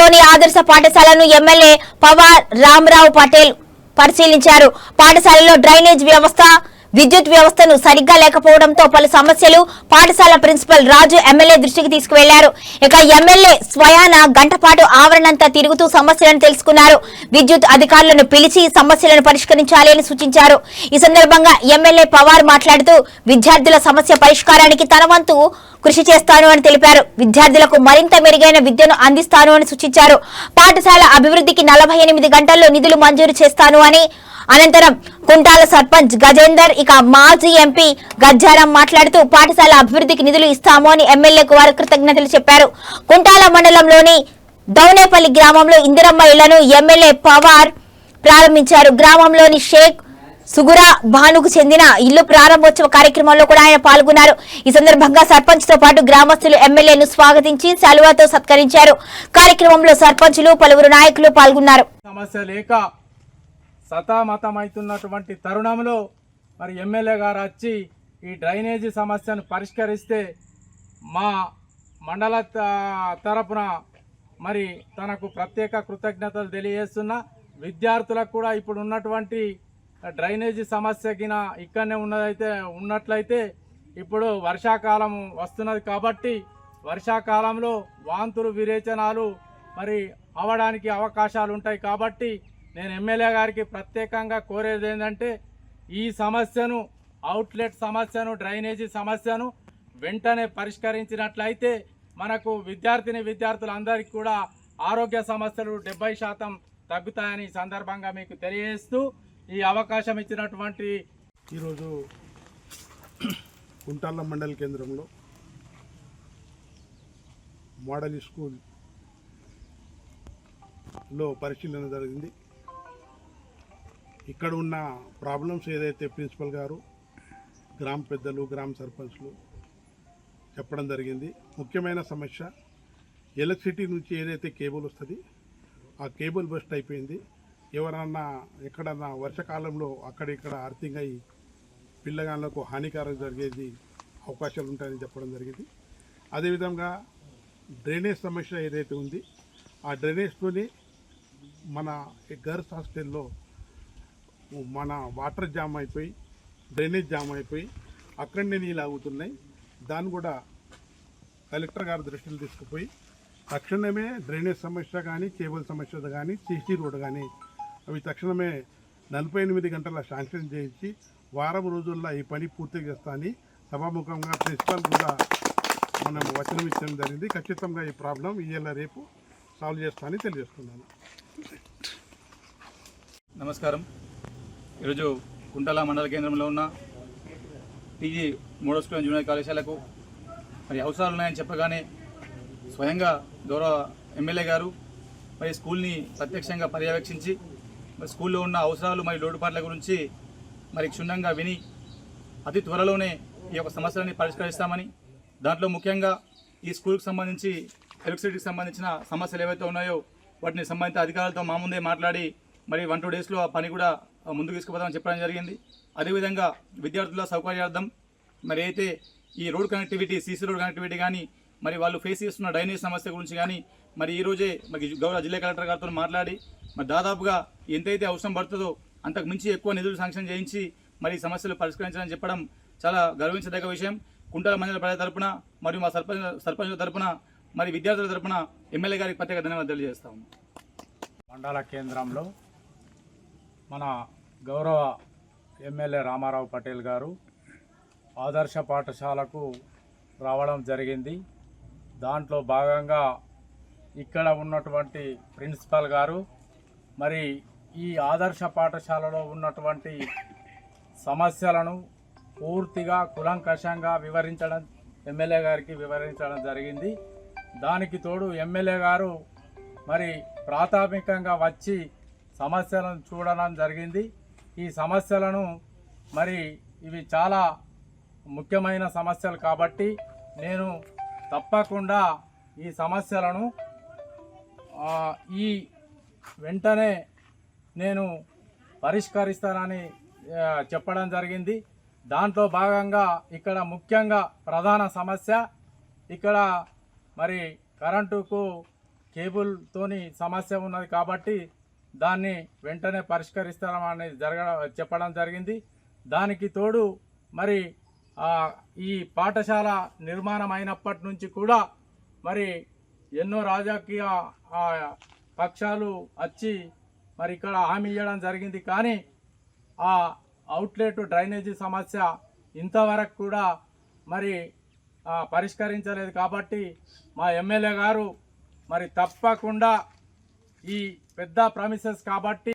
గ్రామంలోని ఆదర్శ పాఠశాలను ఎమ్మెల్యే పవార్ రామరావు పటేల్ పరిశీలించారు. పాఠశాలలో డ్రైనేజ్ వ్యవస్థ, విద్యుత్ వ్యవస్థను సరిగ్గా లేకపోవడంతో పలు సమస్యలు పాఠశాల ప్రిన్సిపల్ రాజు ఎమ్మెల్యే దృష్టికి తీసుకువెళ్లారు. ఇక ఎమ్మెల్యే స్వయాన గంటపాటు ఆవరణంతా తిరుగుతూ సమస్యలను తెలుసుకున్నారు. విద్యుత్ అధికారులను పిలిచి సమస్యలను పరిష్కరించాలి అని సూచించారు. ఈ సందర్భంగా ఎమ్మెల్యే పవార్ మాట్లాడుతూ విద్యార్థుల సమస్య పరిష్కారానికి తన వంతు కృషి చేస్తాను అని తెలిపారు. విద్యార్థులకు మరింత మెరుగైన విద్యను అందిస్తాను అని సూచించారు. పాఠశాల అభివృద్ధికి 48 గంటల్లో నిధులు మంజూరు చేస్తాను అని అనంతరం కుంటాల సర్పంచ్ గజేందర్ ఇక మాజీ ఎంపీ గజ్జారం మాట్లాడుతూ పాఠశాల అభివృద్ధికి నిధులు ఇస్తాము అని ఎమ్మెల్యేకు వారు కృతజ్ఞతలు చెప్పారు. కుంటాల మండలంలోని దౌనేపల్లి గ్రామంలో ఇందిరమ్మ ఇళ్లను ఎమ్మెల్యే పవార్ ప్రారంభించారు. గ్రామంలోని షేక్ సుగురా భానుకు చెందిన ఇల్లు ప్రారంభోత్సవ కార్యక్రమంలో కూడా ఆయన పాల్గొన్నారు. ఈ సందర్భంగా సర్పంచ్ తో పాటు గ్రామస్తులు ఎమ్మెల్యేను స్వాగతించి శాలువాతో సత్కరించారు. కార్యక్రమంలో సర్పంచులు పలువురు నాయకులు పాల్గొన్నారు. సమస్య లేక సతమతమవుతున్నటువంటి తరుణంలో మరి ఎమ్మెల్యే గారు వచ్చి ఈ డ్రైనేజీ సమస్యను పరిష్కరిస్తే మా మండల తరపున మరి తనకు ప్రత్యేక కృతజ్ఞతలు తెలియజేస్తున్నా. విద్యార్థులకు కూడా ఇప్పుడు ఉన్నటువంటి డ్రైనేజీ సమస్యకిన ఇక్కడనే ఉన్నట్లయితే ఇప్పుడు వర్షాకాలం వస్తున్నది కాబట్టి వర్షాకాలంలో వాంతులు విరేచనాలు మరి అవడానికి అవకాశాలు ఉంటాయి. కాబట్టి నేను ఎమ్మెల్యే గారికి ప్రత్యేకంగా కోరేది ఏంటంటే ఈ సమస్యను, అవుట్లెట్ సమస్యను, డ్రైనేజీ సమస్యను వెంటనే పరిష్కరించినట్లయితే మనకు విద్యార్థులందరికీ కూడా ఆరోగ్య సమస్యలు 70% తగ్గుతాయని సందర్భంగా మీకు తెలియజేస్తూ ఈ అవకాశం ఇచ్చినటువంటి ఈరోజు కుంటాల మండల కేంద్రంలో మోడల్ స్కూల్లో పరిశీలన జరిగింది. ఇక్కడ ఉన్న ప్రాబ్లమ్స్ ఏదైతే ప్రిన్సిపల్ గారు, గ్రామ పెద్దలు, గ్రామ సర్పంచ్లు చెప్పడం జరిగింది. ముఖ్యమైన సమస్య ఎలక్ట్రిసిటీ నుంచి ఏదైతే కేబుల్ వస్తుంది ఆ కేబుల్ బస్ట్ అయిపోయింది. ఎవరన్నా ఎక్కడన్నా వర్షాకాలంలో అక్కడిక్కడ అర్థింగ్ అయ్యి పిల్లగాళ్ళకు హానికారం జరిగేది అవకాశాలు ఉంటాయని చెప్పడం జరిగింది. అదేవిధంగా డ్రైనేజ్ సమస్య ఏదైతే ఉంది ఆ డ్రైనేజ్తోని మన గర్ల్స్ హాస్టల్లో మన వాటర్ జామ్ అయిపోయి డ్రైనేజ్ జామ్ అయిపోయి అక్కడనే నీళ్ళు ఆగుతున్నాయి. దాన్ని కూడా కలెక్టర్ గారి దృష్టిలో తీసుకుపోయి తక్షణమే డ్రైనేజ్ సమస్య కానీ, కేబుల్ సమస్య కానీ, సీసీ రోడ్ కానీ అవి తక్షణమే 48 గంటల శాంక్షన్ చేయించి వారం రోజుల్లో ఈ పని పూర్తి చేస్తా అని సభాముఖంగా ప్రిన్సిపల్ కూడా మనం వచనం ఇచ్చడం జరిగింది. ఖచ్చితంగా ఈ ప్రాబ్లం ఇవాళ రేపు సాల్వ్ చేస్తానని తెలియజేస్తున్నాను. నమస్కారం. ఈరోజు కుంటాల మండల కేంద్రంలో ఉన్న పీజీ మోడల్ స్కూల్ జూనియర్ కళాశాలకు మరి అవసరాలు ఉన్నాయని చెప్పగానే స్వయంగా గౌరవ ఎమ్మెల్యే గారు మరి స్కూల్ని ప్రత్యక్షంగా పర్యవేక్షించి మరి స్కూల్లో ఉన్న అవసరాలు మరియు లోటుపాట్ల గురించి మరి క్షుణ్ణంగా విని అతి త్వరలోనే ఈ యొక్క సమస్యలని పరిష్కరిస్తామని, దాంట్లో ముఖ్యంగా ఈ స్కూల్కి సంబంధించి ఎలక్ట్రిసిటీకి సంబంధించిన సమస్యలు ఏవైతే ఉన్నాయో వాటిని సంబంధిత అధికారులతో మా ముందే మాట్లాడి మరి 1-2 డేస్లో ఆ పని కూడా ముందుకు తీసుకుపోతామని చెప్పడం జరిగింది. అదేవిధంగా విద్యార్థుల సౌకర్యార్థం మరి అయితే ఈ road connectivity, CC road connectivity కానీ, మరి వాళ్ళు ఫేస్ చేస్తున్న డ్రైనేజ్ సమస్య గురించి కానీ మరి ఈరోజే మరి గౌరవ జిల్లా కలెక్టర్ గారితో మాట్లాడి మరి దాదాపుగా ఎంతైతే అవసరం పడుతుందో అంతకు మించి ఎక్కువ నిధులు శాంక్షన్ చేయించి మరి ఈ సమస్యలు పరిష్కరించాలని చెప్పడం చాలా గర్వించదగ్గ విషయం. కుంటాల మండల ప్రజల తరపున మరియు మా సర్పంచుల తరపున మరి విద్యార్థుల తరపున ఎమ్మెల్యే గారికి ప్రత్యేక ధన్యవాదాలు తెలియజేస్తాము. మండల కేంద్రంలో మన గౌరవ ఎమ్మెల్యే రామారావు పటేల్ గారు ఆదర్శ పాఠశాలకు రావడం జరిగింది. దాంట్లో భాగంగా ఇక్కడ ఉన్నటువంటి ప్రిన్సిపల్ గారు మరి ఈ ఆదర్శ పాఠశాలలో ఉన్నటువంటి సమస్యలను పూర్తిగా కులంకషంగా ఎమ్మెల్యే గారికి వివరించడం జరిగింది. దానికి తోడు ఎమ్మెల్యే గారు మరి ప్రాథమికంగా వచ్చి సమస్యలను చూడడం జరిగింది. ఈ సమస్యలను మరి ఇవి చాలా ముఖ్యమైన సమస్యలు కాబట్టి నేను తప్పకుండా ఈ సమస్యలను ఈ వెంటనే నేను పరిష్కరిస్తానని చెప్పడం జరిగింది. దాంట్లో భాగంగా ఇక్కడ ముఖ్యంగా ప్రధాన సమస్య ఇక్కడ మరి కరెంటుకు కేబుల్తోని సమస్య ఉన్నది కాబట్టి దాన్ని వెంటనే పరిష్కరిస్తామని చెప్పడం జరిగింది. దానికి తోడు మరి ఈ పాఠశాల నిర్మాణం అయినప్పటి నుంచి కూడా మరి ఎన్నో రాజకీయ పక్షాలు వచ్చి మరి ఇక్కడ హామీ ఇవ్వడం జరిగింది. కానీ ఆ అవుట్లెట్ డ్రైనేజీ సమస్య ఇంతవరకు కూడా మరి పరిష్కరించలేదు. కాబట్టి మా ఎమ్మెల్యే గారు మరి తప్పకుండా ఈ పెద్ద ప్రామిసెస్ కాబట్టి